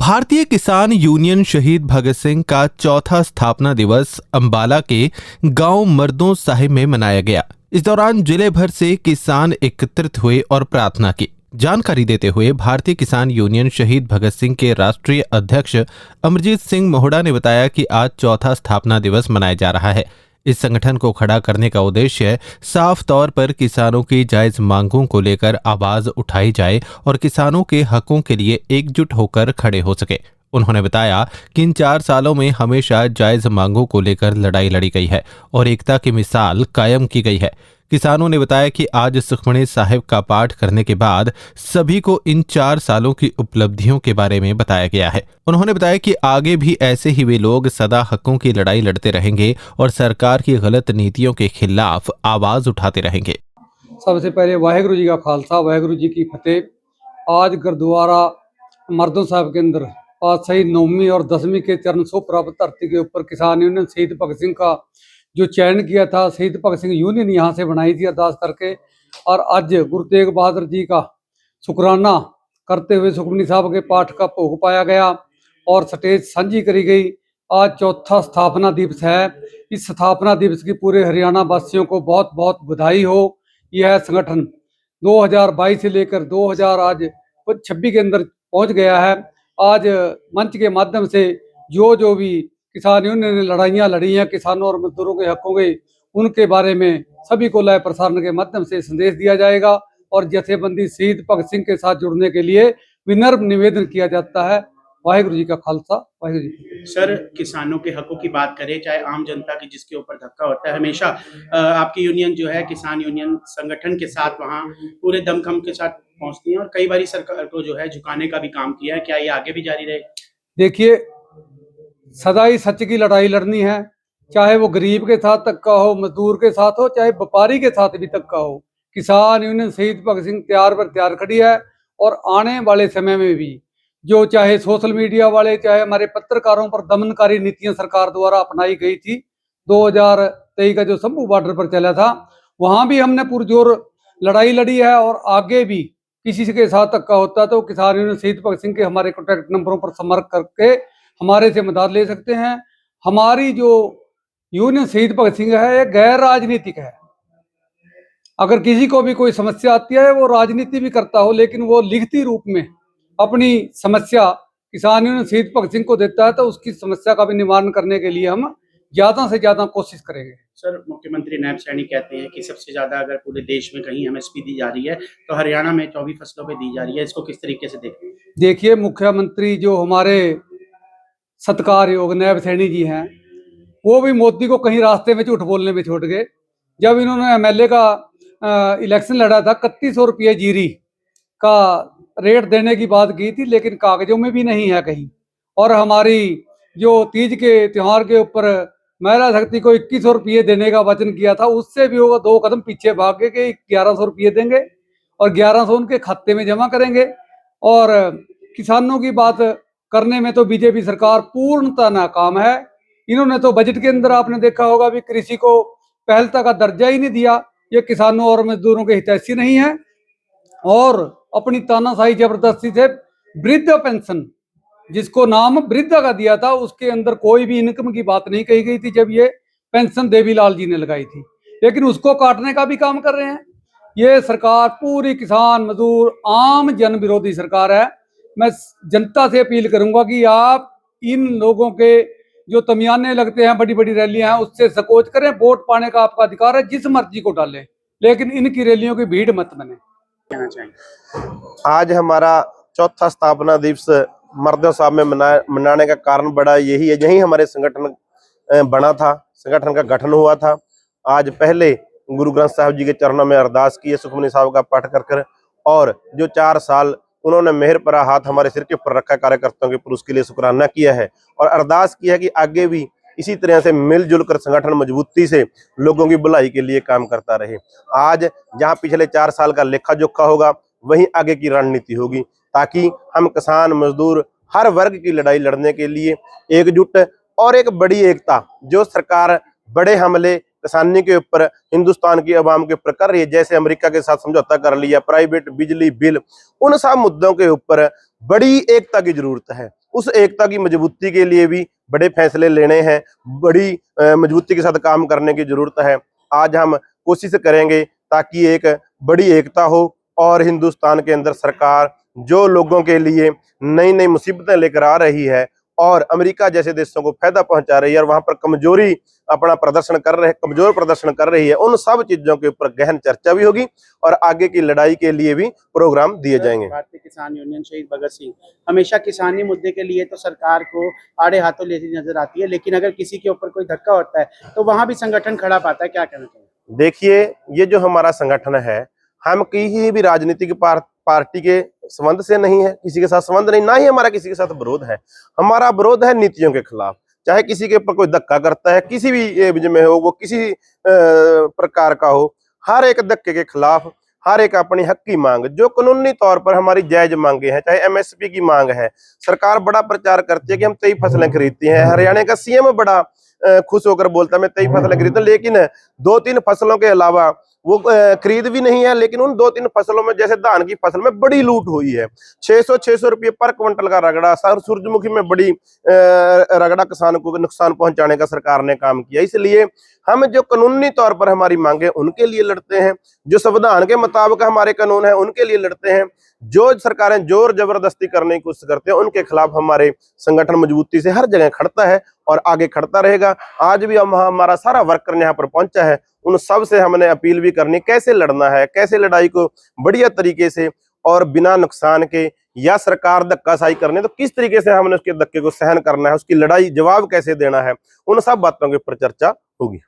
भारतीय किसान यूनियन शहीद भगत सिंह का चौथा स्थापना दिवस अंबाला के गांव मर्दों साहिब में मनाया गया। इस दौरान जिले भर से किसान एकत्रित हुए और प्रार्थना की। जानकारी देते हुए भारतीय किसान यूनियन शहीद भगत सिंह के राष्ट्रीय अध्यक्ष अमरजीत सिंह मोहड़ा ने बताया कि आज चौथा स्थापना दिवस मनाया जा रहा है। इस संगठन को खड़ा करने का उद्देश्य साफ तौर पर किसानों की जायज मांगों को लेकर आवाज उठाई जाए और किसानों के हकों के लिए एकजुट होकर खड़े हो सके। उन्होंने बताया कि इन 4 सालों में हमेशा जायज मांगों को लेकर लड़ाई लड़ी गई है और एकता की मिसाल कायम की गई है। किसानों ने बताया कि आज सुखमनी साहिब का पाठ करने के बाद सभी को इन 4 सालों की उपलब्धियों के बारे में बताया गया है। उन्होंने बताया कि आगे भी ऐसे ही वे लोग सदा हकों की लड़ाई लड़ते रहेंगे और सरकार की गलत नीतियों के खिलाफ आवाज उठाते रहेंगे। सबसे पहले वाहेगुरु जी का खालसा, वाहेगुरु जी की फतेह। आज गुरुद्वारा मर्दों साहब के अंदर पातशाही 9वीं और 10वीं के चरण सो प्राप्त धरती के ऊपर किसान यूनियन शहीद भगत सिंह का जो चयन किया था, शहीद भगत सिंह यूनियन यहाँ से बनाई थी अरदास करके। और आज गुरु तेग बहादुर जी का शुक्राना करते हुए सुखमनी साहब के पाठ का भोग पाया गया और स्टेज साझी करी गई। आज चौथा स्थापना दिवस है। इस स्थापना दिवस की पूरे हरियाणा वासियों को बहुत बहुत बधाई हो। यह संगठन 2022 से लेकर 2026 के अंदर पहुंच गया है। आज मंच के माध्यम से जो भी किसान यूनियन ने लड़ाइयाँ लड़ी हैं किसानों और मजदूरों के हकों के, उनके बारे में सभी को लाइव प्रसारण के माध्यम से संदेश दिया जाएगा और जथेबंदी शहीद भगत सिंह के साथ जुड़ने के लिए विनम्र निवेदन किया जाता है। वाहिगुरु जी का खालसा, वाहिगुरु जी। सर, किसानों के हकों की बात करें, चाहे आम जनता की जिसके ऊपर धक्का होता है, हमेशा आपकी यूनियन जो है किसान यूनियन संगठन के साथ वहाँ पूरे दमखम के साथ पहुँचती है और कई बार सरकार को जो है झुकाने का भी काम किया है। क्या ये आगे भी जारी रहे? देखिए, सदा ही सच की लड़ाई लड़नी है, चाहे वो गरीब के साथ तक का हो, मजदूर के साथ हो, चाहे व्यापारी के साथ भी तक का हो। किसान यूनियन शहीद भगत सिंह तैयार पर तैयार खड़ी है और आने वाले समय में भी जो चाहे सोशल मीडिया वाले, चाहे हमारे पत्रकारों पर दमनकारी नीतियां सरकार द्वारा अपनाई गई थी। 2023 का जो शंभू बॉर्डर पर चला था, वहां भी हमने पुरजोर लड़ाई लड़ी है और आगे भी किसी के साथ धक्का होता है तो किसान यूनियन शहीद भगत सिंह के हमारे कॉन्टैक्ट नंबरों पर संपर्क करके हमारे से मदद ले सकते हैं। हमारी जो यूनियन शहीद भगत सिंह है, ये गैर राजनीतिक है। अगर किसी को भी कोई समस्या आती है, वो राजनीति भी करता हो, लेकिन वो लिखती रूप में अपनी समस्या किसान यूनियन शहीद भगत सिंह को देता है तो उसकी समस्या का भी निवारण करने के लिए हम ज्यादा से ज्यादा कोशिश करेंगे। सर, मुख्यमंत्री नायब सैनी कहते हैं कि सबसे ज्यादा अगर पूरे देश में कहीं एमएसपी दी जा रही है तो हरियाणा में 24 फसलों पे दी जा रही है। इसको किस तरीके से देखते हैं? देखिए, मुख्यमंत्री जो हमारे सत्कार योग नायब सैनी जी हैं, वो भी मोदी को कहीं रास्ते में झूठ बोलने में छोड़ गए। जब इन्होंने एमएलए का इलेक्शन लड़ा था, 3100 रुपये जीरी का रेट देने की बात की थी, लेकिन कागजों में भी नहीं है कहीं। और हमारी जो तीज के त्योहार के ऊपर महिला शक्ति को 2100 रुपये देने का वचन किया था, उससे भी वो 2 कदम पीछे भाग के 1100 रुपये देंगे और 1100 उनके खाते में जमा करेंगे। और किसानों की बात करने में तो बीजेपी सरकार पूर्णतः नाकाम है। इन्होंने तो बजट के अंदर आपने देखा होगा भी कृषि को पहलता का दर्जा ही नहीं दिया। ये किसानों और मजदूरों के हितैषी नहीं है और अपनी तानाशाही जबरदस्ती से वृद्ध पेंशन, जिसको नाम वृद्धा का दिया था, उसके अंदर कोई भी इनकम की बात नहीं कही गई थी जब ये पेंशन देवीलाल जी ने लगाई थी, लेकिन उसको काटने का भी काम कर रहे हैं। ये सरकार पूरी किसान मजदूर आम जन विरोधी सरकार है। मैं जनता से अपील करूंगा कि आप इन लोगों के जो तमियाने लगते हैं, बड़ी बड़ी रैलियां हैं, उससे सकोच करें। वोट पाने का आपका अधिकार है, जिस मर्जी को डालें, लेकिन इनकी रैलियों की भीड़ मत बने। कहना चाहेंगे? आज हमारा चौथा स्थापना दिवस मर्दों साहब में मनाने का कारण बड़ा यही है, यही हमारे संगठन बना था, संगठन का गठन हुआ था। आज पहले गुरु ग्रंथ साहब जी के चरणों में अरदास की है, सुखमनी साहब का पाठ कर कर, और जो 4 साल उन्होंने मेहर भरा हाथ हमारे सिर के ऊपर रखा कार्यकर्ताओं के, उसके लिए शुक्राना किया है और अरदास किया है कि आगे भी इसी तरह से मिलजुल कर संगठन मजबूती से लोगों की भलाई के लिए काम करता रहे। आज जहां पिछले 4 साल का लेखा जोखा होगा, वहीं आगे की रणनीति होगी, ताकि हम किसान मजदूर हर वर्ग की लड़ाई लड़ने के लिए एकजुट और एक बड़ी एकता, जो सरकार बड़े हमले किसानी के ऊपर, हिंदुस्तान की आवाम के ऊपर कर रही है, जैसे अमेरिका के साथ समझौता कर लिया, प्राइवेट बिजली बिल, उन सब मुद्दों के ऊपर बड़ी एकता की जरूरत है। उस एकता की मजबूती के लिए भी बड़े फैसले लेने हैं, बड़ी मजबूती के साथ काम करने की जरूरत है। आज हम कोशिश करेंगे ताकि एक बड़ी एकता हो और हिंदुस्तान के अंदर सरकार जो लोगों के लिए नई नई मुसीबतें लेकर आ रही है और अमेरिका जैसे देशों को फायदा पहुंचा रही है और वहां पर कमजोर प्रदर्शन कर रही है, उन सब चीजों के ऊपर गहन चर्चा भी होगी और आगे की लड़ाई के लिए भी प्रोग्राम दिए जाएंगे। भारतीय किसान यूनियन शहीद भगत सिंह हमेशा किसानी मुद्दे के लिए तो सरकार को आड़े हाथों लेती नजर आती है, लेकिन अगर किसी के ऊपर कोई धक्का होता है तो वहां भी संगठन खड़ा पाता है, क्या कहना चाहिए? देखिए, ये जो हमारा संगठन है, हम किसी भी राजनीतिक पार्टी के संबंध से नहीं है, किसी के साथ संबंध नहीं, ना ही हमारा किसी के साथ विरोध है। हमारा विरोध है नीतियों के खिलाफ। चाहे किसी के ऊपर कोई धक्का करता है, किसी भी एज में हो, वो किसी प्रकार का हो, हर एक धक्के के खिलाफ, हर एक अपनी हक की मांग जो कानूनी तौर पर हमारी जायज मांगे हैं, चाहे एमएसपी की मांग है। सरकार बड़ा प्रचार करती है कि हम 23 फसलें खरीदती हैं। हरियाणा का सीएम बड़ा खुश होकर बोलता है मैं 23 फसलें खरीदता हूं, लेकिन 2-3 फसलों के अलावा वो खरीद भी नहीं है। लेकिन उन 2-3 फसलों में, जैसे धान की फसल में बड़ी लूट हुई है, 600 रुपये पर क्विंटल का रगड़ा। सूरजमुखी में बड़ी रगड़ा किसान को नुकसान पहुंचाने का सरकार ने काम किया। इसलिए हम जो कानूनी तौर पर हमारी मांगे उनके लिए लड़ते हैं, जो संविधान के मुताबिक हमारे कानून है उनके लिए लड़ते हैं। जो सरकारें जोर जबरदस्ती करने की कोशिश करते हैं उनके खिलाफ हमारे संगठन मजबूती से हर जगह खड़ता है और आगे खड़ता रहेगा। आज भी हमारा सारा वर्कर यहाँ पर पहुंचा है, उन सब से हमने अपील भी करनी कैसे लड़ना है, कैसे लड़ाई को बढ़िया तरीके से और बिना नुकसान के, या सरकार धक्काशाही करने तो किस तरीके से हमने उसके धक्के को सहन करना है, उसकी लड़ाई जवाब कैसे देना है, उन सब बातों के ऊपर चर्चा होगी।